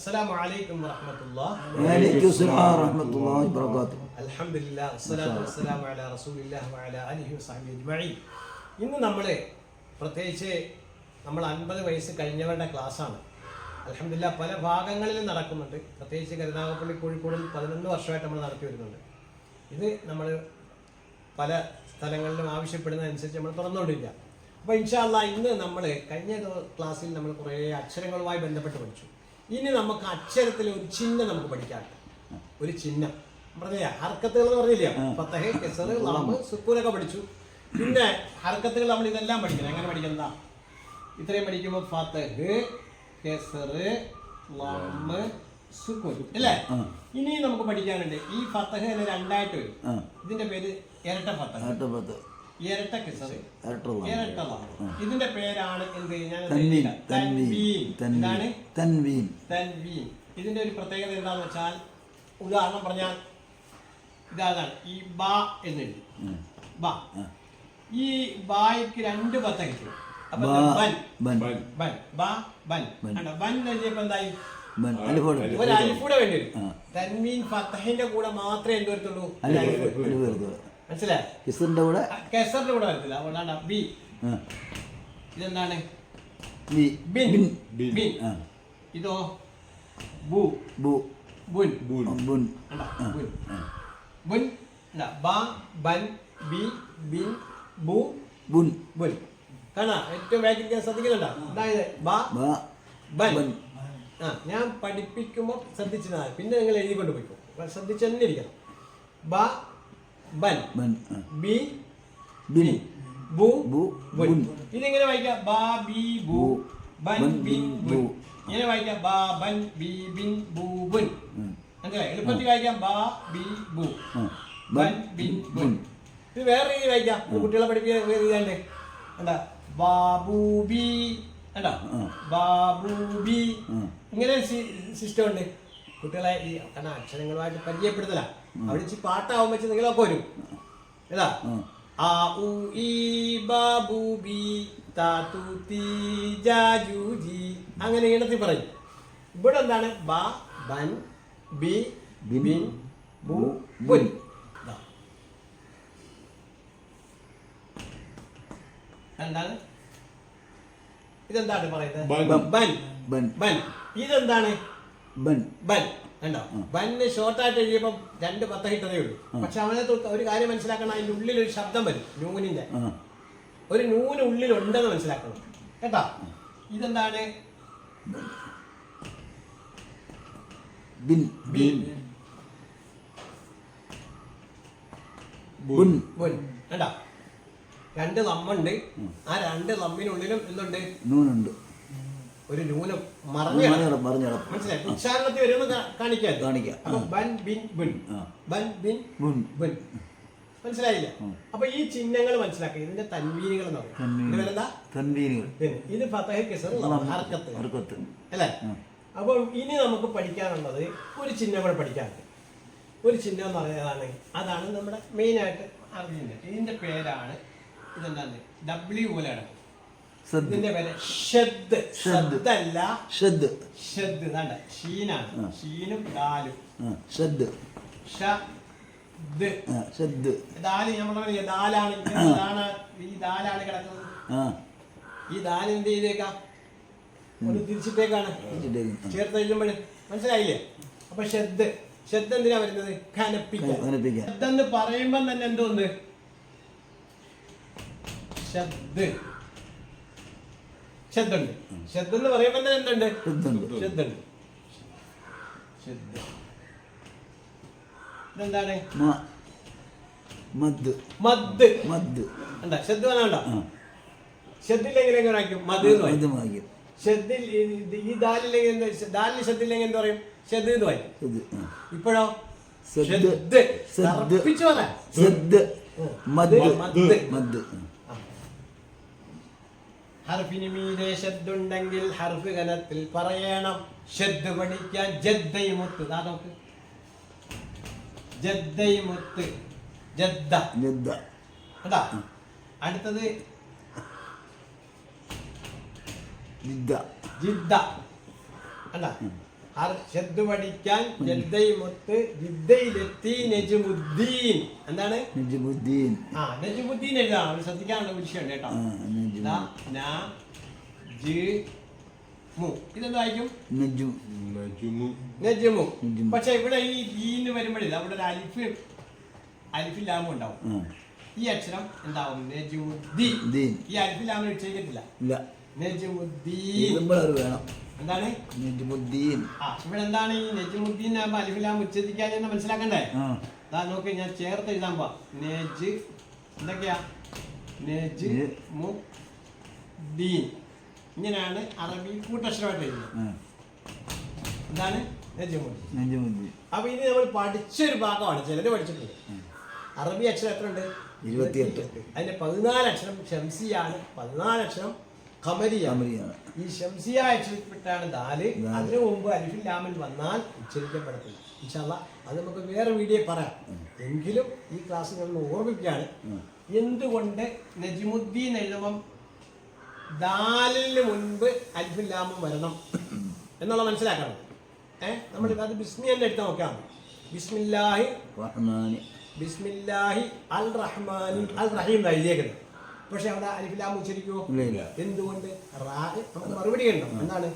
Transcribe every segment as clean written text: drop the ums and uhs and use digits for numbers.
السلام عليكم ورحمة الله. وعليكم السلام ورحمة الله وبركاته. الحمد لله والصلاة والسلام على رسول الله وعلى آله وصحبه أجمعين. ഇന്ന് നമ്മൾ പ്രത്യേകിച്ച് നമ്മൾ 50 വയസ്സ് കഴിഞ്ഞവരുടെ ക്ലാസ്സാണ്. അൽഹംദുലില്ലാ പല ഭാഗങ്ങളിലും നടക്കുന്നുണ്ട്. പ്രത്യേകിച്ച് കരുനാഗപ്പള്ളി കോഴിക്കോടും 11 വർഷമായിട്ട് നമ്മൾ നടത്തി വരുന്നുണ്ട്. ഇത് നമ്മൾ പല സ്ഥലങ്ങളിലും ആവശ്യപ്പെടുന്നതനുസരിച്ച് നമ്മൾ തുറന്നുകൊണ്ടിരിക്കുക. അപ്പോൾ ഇൻഷാ അല്ലാഹ് ഇന്ന് നമ്മൾ കഴിഞ്ഞ ക്ലാസ്സിൽ നമ്മൾ കുറേ അക്ഷരങ്ങളുമായി ബന്ധപ്പെട്ട് പഠിച്ചു. ഇനി നമുക്ക് അക്ഷരത്തിൽ ഒരു ചിഹ്നം നമുക്ക് പഠിക്കാം. ഒരു ചിഹ്നം പറഞ്ഞില്ല, ഹർക്കത്തുകൾ എന്ന് പറഞ്ഞില്ല, ഫത്തഹ്, കെസർ, ലം, സുക്കൂനൊക്കെ പഠിച്ചു. പിന്നെ ഹർക്കത്തുകൾ നമ്മൾ ഇതെല്ലാം പഠിക്കണം. എങ്ങനെ പഠിക്കുന്ന ഇത്രയും പഠിക്കുമ്പോൾ ഫത്തഹ്, കെസർ, ലം, സുക്കൂൻ അല്ലേ? ഇനി നമുക്ക് പഠിക്കാനുണ്ട്. ഈ ഫത്തഹ് തന്നെ രണ്ടായിട്ട് വരും. ഇതിന്റെ പേര് ഇരട്ട ഫത്തഹ്, ഇരട്ട കെസർ, ഇരട്ട ലം. ഇതിന്റെ പേരാണ് എന്ത്? തൻവീൻ. ഇതിന്റെ ഒരു പ്രത്യേകത എന്താന്ന് വെച്ചാൽ, ഉദാഹരണം പറഞ്ഞാൽ ഇതാണ് ഈ ബാ എന്നെഴുതി. ബാ, ഈ ബായ്ക്ക് 2 ഫത്തഹ് കിട്ടും. അപ്പൊ ബൻ എഴുതിയപ്പോ എന്തായി? ഒരു അലിഫൂടെ വേണ്ടി വരും. തൻവീൻ ഫത്തഹിന്റെ കൂടെ മാത്രമേ എന്ത് വരത്തുള്ളൂ? മനസ്സിലായി? കെസറിന്റെ കൂടെ വരത്തില്ല. അതുകൊണ്ടാണ് ബി. ഇതെന്താണ്? ബിൻ. ഇതോ ബു. ബുൻ. ബ, ബൻ, ബി, ബിൻ, ബു, ബുൻ. കാണാ ഏറ്റവും വ്യാഖ്യാനിക്കാൻ ശ്രദ്ധിക്കുന്നുണ്ടോ? അതായത് ബ, ബൻ. ഞാൻ പഠിപ്പിക്കുമ്പോൾ ശ്രദ്ധിച്ചതാണ്. പിന്നെ നിങ്ങൾ എഴുതിക്കൊണ്ട് പോയിക്കോ, ശ്രദ്ധിച്ച് തന്നെ ഇരിക്കണം. ബ, ബൻ, ബി, ബിൻ, ബു, ബുൻ. ഇതിങ്ങനെ വായിക്കാം. ബ, ബി, ബു, ബൻ, ബിൻ, ബുൻ. ഇങ്ങനെ വായിക്കാം. ബ, ബൻ, ബി, ബിൻ, ബു, ബുൻ. മനസ്സിലായി? എളുപ്പത്തിൽ വായിക്കാം. ബ, ബി, ബു, ബൻ, ബിൻ, ബുൻ. ഇത് വേറെ രീതി വായിക്കാം. കുട്ടികളെ പഠിപ്പിക്കാൻ വേറെ രീതിയുണ്ട്. എന്താ? ബാബൂബി. കണ്ടോ? ബാബൂബി. ഇങ്ങനെ സിസ്റ്റം ഉണ്ട്. കുട്ടികളെ ഈ കാരണം അക്ഷരങ്ങളുമായിട്ട് പരിചയപ്പെടുത്തല. അവിടെ വെച്ച് പാട്ടാവുമ്പോ വെച്ച് നിങ്ങളൊക്കെ വരും. ഏതാ? ആ ഉ ഈ ബാബൂബി താതു തീ ജാജൂജി. അങ്ങനെ ഈണത്തിൽ പറയും. ഇവിടെ എന്താണ്? ബ, ബൻ, ബി, ബിൻ, ബു, ബുൻ. എന്താണ്? ഇതെന്താണ് പറയുന്നത്? ബൻ. ഇതെന്താണ്? ബൻ. കണ്ടോ? ബന്ന് ഷോർട്ടായിട്ട് എഴുതിയപ്പം 2 ഫത്തഹ് ഇട്ടതേ ഉള്ളൂ. പക്ഷെ അവനകത്ത് ഒരു കാര്യം മനസ്സിലാക്കണം. അതിൻ്റെ ഉള്ളിൽ ഒരു ശബ്ദം വരും. നൂനിന്റെ ഒരു നൂന് ഉള്ളിലുണ്ടെന്ന് മനസ്സിലാക്കണം കേട്ടോ. ഇതെന്താണ്? കണ്ടോ? 2 ലമ്മുണ്ട്. ആ 2 ലമ്മിനുള്ളിലും എന്തുണ്ട്? നൂനുണ്ട്. ഒരു നൂന് മനസ്സിലായി? ഉച്ചാരണത്തിൽ വരുമെന്ന് കാണിക്കാം. മനസ്സിലായില്ല? അപ്പൊ ഈ ചിഹ്നങ്ങൾ മനസ്സിലാക്കുക. ഇതിന്റെ തൻവീനുകൾ എന്ന് പറയും. ഇത് ഫത്തഹ്, കെസർ, ഹർക്കത്ത് അല്ലേ? അപ്പൊ ഇനി നമുക്ക് പഠിക്കാനുള്ളത് ഒരു ചിഹ്നം കൂടെ പഠിക്കാനുണ്ട്. ഒരു ചിഹ്നം എന്ന് പറയുന്നതാണ്, അതാണ് നമ്മുടെ മെയിൻ ആയിട്ട് അറിയുന്നത്. ഇതിന്റെ പേരാണ് ഇതെന്താണ്? W പോലെ ആണ്. ഇതിന്റെ പേര് ഷദ്. ഷദ്ദല്ല, ഷദ്. ഇതാണ് ഷീനാണ്. ഷീനും ദാലും. ഷദ്. ദാല് നമ്മളെ ദാലാണ്. ഈ ദാലാണ് കിടക്കുന്നത്. ഈ ദാല് എന്ത് ചെയ്തേക്കാം? ഒന്ന് തിരിച്ചിട്ടേക്കാണ് ചേർത്ത് എഴുതുമ്പോൾ. മനസ്സിലായില്ലേ? അപ്പൊ ഷദ് എന്തിനാ വരുന്നത്? ഖനപ്പിക്കാൻ. ഷദ്ദെന്ന് പറയുമ്പം തന്നെ എന്തോന്ന്? ഷദ്ദുണ്ട്. ഷദ്ദെന്ന് പറയുമ്പോ തന്നെ എന്തുണ്ട്? ഷദ്ദുണ്ട്. ഇതെന്താണ്? മദ്. എന്താ ഷദ് വേണോ? ഷദ്ദില്ലെങ്കിൽ എങ്ങനെ വായിക്കും? മദ് എന്ന് വായിക്കും. ഷദ്ദിൽ ഈ ദാലില്ലെങ്കിൽ ഷദ്ദില്ലെങ്കിൽ എന്ത് പറയും? ഷദ് എന്ന് വായിക്കും. ഇപ്പോഴോ? ഹർഫിന് മീതെ ഷദ്ദുണ്ടെങ്കിൽ ഹർഫ് ഗണത്തിൽ പറയണം. ഷദ് പഠിക്കാൻ ജദ്ദയുമുത്ത്. നോക്ക്, ജദ്ദയുമുത്ത്. ജദ്ദ. കേട്ടാ? അടുത്തത് ജിദ്ദ. കണ്ടാ? ഷദ്ദ് പഠിക്കാൻ ജദ്ദയുമൊത്ത് ജിദ്ദയിലെത്തി നജ്മുദ്ദീൻ. എന്താണ് നജ്മുദ്ദീൻ? നജ്മുദ്ദീൻ എഴുതാം. ഒരു ശ്രദ്ധിക്കാനുള്ള വിഷയമുണ്ട് കേട്ടോ. ഇതെന്തായിരിക്കും? നജ്മു. പക്ഷെ ഇവിടെ ഈ ദീന് വരുമ്പോഴില്ല, അവിടെ ഒരു അലിഫ് ലാമും ഉണ്ടാവും. ഈ അക്ഷരം എന്താവും? നജ്മുദ്ദീൻ. ഈ അലിഫ് ലാമിന് ഉച്ചരിക്കത്തില്ല. നജ്മുദ്ദീൻ വേണം. എന്താണ് നജ്മുദ്ദീൻ? ഇവിടെ എന്താണ് ഈ നജ്മുദ്ദീൻ ആകുമ്പോ അലിഫ് ലാം ഉച്ചരിക്കാൻ മനസ്സിലാക്കണ്ടേ? നോക്കി ഞാൻ ചേർത്ത് എഴുതാൻ പോവാ. എന്തൊക്കെയാ? നജ്മുദ്ദീൻ. ഇങ്ങനെയാണ് അറബി കൂട്ടക്ഷരമായിട്ട് എഴുതുന്നത്. എന്താണ്? നജ്മുദ്ദീൻ. അപ്പൊ ഇനി നമ്മൾ പഠിച്ചൊരു ഭാഗമാണ്, ചിലര് പഠിച്ചിട്ടുണ്ട്. അറബി അക്ഷരം എത്ര ഉണ്ട്? 28. അതിന്റെ 14 അക്ഷരം ഷംസിയാണ്, 14 അക്ഷരം ഖമരിയാണ്. ഈ ഷംസിയ അക്ഷരത്തിൽപ്പെട്ടാണ് ദാല്. അതിനു മുമ്പ് അലിഫിൽ ലാമിൽ വന്നാൽ ഉച്ചരിക്കപ്പെടത്തില്ല. ഇൻഷാ അല്ലാഹ് അത് നമുക്ക് വേറെ വീഡിയോ പറയാം. എങ്കിലും ഈ ക്ലാസ് ഞാൻ ഓർമ്മിക്കുകയാണ്, എന്തുകൊണ്ട് നജ്മുദ്ദീൻ എഴുതുമ്പം ദാലിന് മുൻപ് അലിഫിൽ ലാമും വരണം എന്നുള്ള മനസ്സിലാക്കണം. നമ്മൾ അത് ബിസ്മി തന്നെ എടുത്ത് നോക്കാം. ബിസ്മില്ലാഹി അൽ റഹ്മാനി അൽ റഹീം എഴുതിയേക്കുന്നത്. പക്ഷെ അവിടെ അലിഫ് ലാം ഉച്ചരിക്കുമോ? എന്തുകൊണ്ട്? നമുക്ക് മറുപടി കണ്ടോ. എന്താണ്?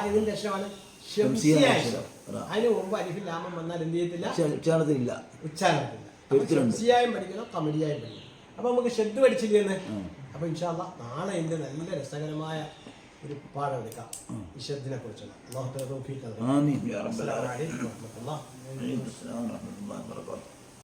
ഇതിന്റെ അക്ഷരമാണ് ഷംസിയ അക്ഷരം. അതിന് മുമ്പ് അലിഫ് ലാമും വന്നാൽ എന്ത് ചെയ്യത്തില്ല? ഉച്ചാരണത്തില്ല. ഷംസിയായും പഠിക്കണം, ഖമരിയായും പഠിക്കണം. അപ്പൊ നമുക്ക് ഷദ്ദ് പഠിച്ചില്ലേ? അപ്പൊ ഇൻഷാ അല്ലാഹ് നാളെ ഇതിന്റെ നല്ല രസകരമായ ഒരു പാഠം എടുക്കാം ഈ ഷദ്ദിനെ കുറിച്ചുള്ള. അല്ലാഹു തൗഫീഖ് നൽകട്ടെ. ആമീൻ യാ റബ്ബൽ ആലമീൻ.